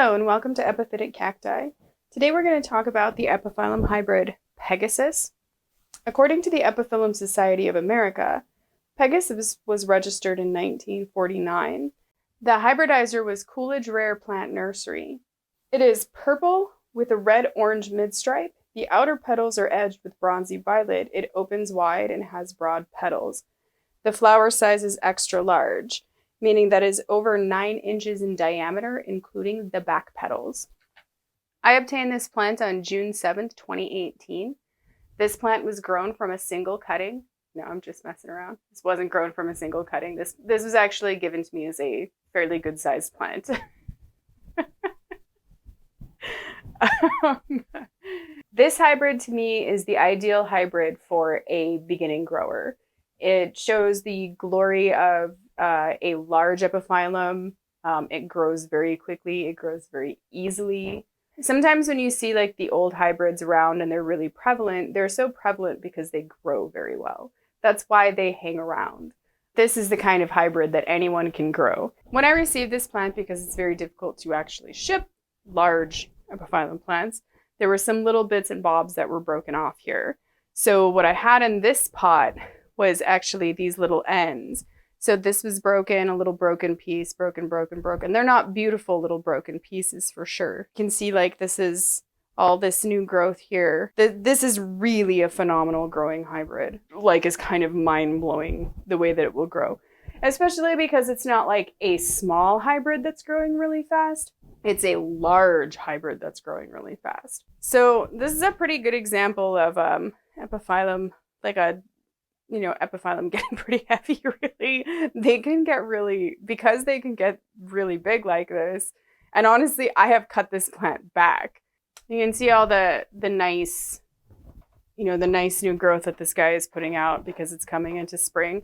Hello and welcome to Epiphytic Cacti. Today we're going to talk about the epiphyllum hybrid Pegasus. According to the Epiphyllum Society of America, Pegasus was registered in 1949. The hybridizer was Coolidge Rare Plant Nursery. It is purple with a red-orange midstripe. The outer petals are edged with bronzy violet. It opens wide and has broad petals. The flower size is extra large, meaning that it is over 9 inches in diameter, including the back petals. I obtained this plant on June 7th, 2018. This plant was grown from a single cutting. No, I'm just messing around. This wasn't grown from a single cutting. This was actually given to me as a fairly good-sized plant. This hybrid to me is the ideal hybrid for a beginning grower. It shows the glory of a large epiphyllum. It grows very quickly. It grows very easily. Sometimes when you see like the old hybrids around and they're really prevalent, they're so prevalent because they grow very well. That's why they hang around. This is the kind of hybrid that anyone can grow. When I received this plant, because it's very difficult to actually ship large epiphyllum plants, there were some little bits and bobs that were broken off here. So what I had in this pot was actually these little ends. So this was broken, a little broken piece, broken. They're not beautiful little broken pieces for sure. You can see like this is all this new growth here. This is really a phenomenal growing hybrid. Like, is kind of mind-blowing the way that it will grow. Especially because it's not like a small hybrid that's growing really fast. It's a large hybrid that's growing really fast. So this is a pretty good example of epiphyllum, like a epiphyllum getting pretty heavy, really. They can get really, because they can get really big like this. And honestly, I have cut this plant back. You can see all the nice, the nice new growth that this guy is putting out because it's coming into spring.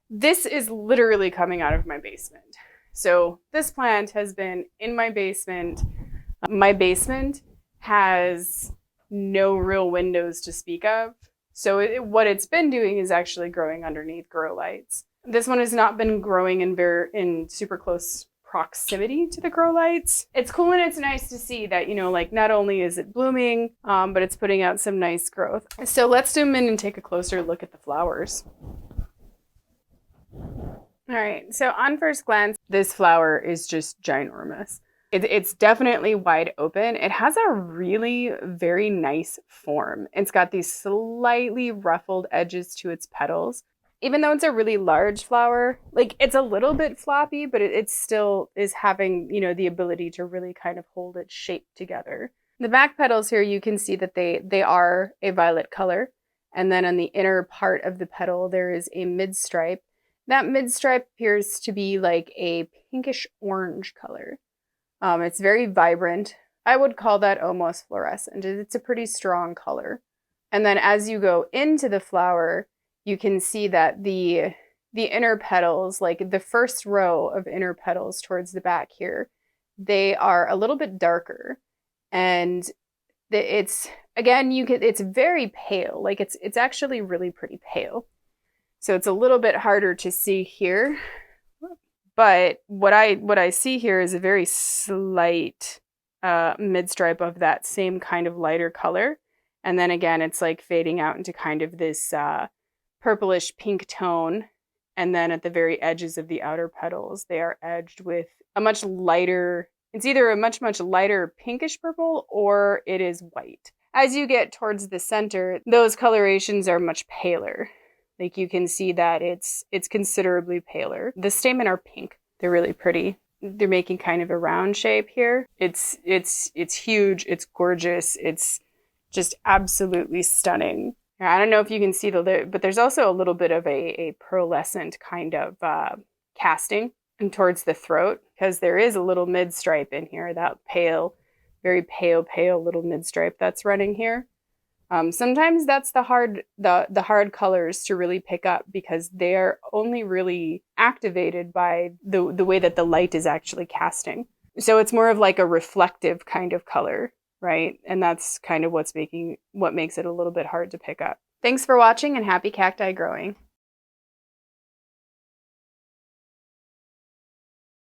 This is literally coming out of my basement. So this plant has been in my basement. My basement has no real windows to speak of. So what it's been doing is actually growing underneath grow lights. This one has not been growing in super close proximity to the grow lights. It's cool and it's nice to see that, like not only is it blooming, but it's putting out some nice growth. So let's zoom in and take a closer look at the flowers. All right, so on first glance, this flower is just ginormous. It's definitely wide open. It has a really very nice form. It's got these slightly ruffled edges to its petals. Even though it's a really large flower, like it's a little bit floppy, but it still is having, the ability to really kind of hold its shape together. The back petals here, you can see that they are a violet color. And then on the inner part of the petal, there is a midstripe. That midstripe appears to be like a pinkish orange color. It's very vibrant. I would call that almost fluorescent. It's a pretty strong color. And then as you go into the flower, you can see that the inner petals, like the first row of inner petals towards the back here, they are a little bit darker. And it's very pale. Like it's actually really pretty pale. So it's a little bit harder to see here. But what I see here is a very slight midstripe of that same kind of lighter color. And then again, it's like fading out into kind of this purplish pink tone. And then at the very edges of the outer petals, they are edged with a much lighter, it's either a much lighter pinkish purple or it is white. As you get towards the center, those colorations are much paler. Like you can see that it's considerably paler. The stamen are pink. They're really pretty. They're making kind of a round shape here. It's huge. It's gorgeous. It's just absolutely stunning. I don't know if you can see but there's also a little bit of a pearlescent kind of casting towards the throat because there is a little midstripe in here. That pale, very pale little midstripe that's running here. Sometimes that's the hard colors to really pick up because they're only really activated by the way that the light is actually casting. So it's more of like a reflective kind of color, right? And that's kind of what makes it a little bit hard to pick up. Thanks for watching and happy cacti growing.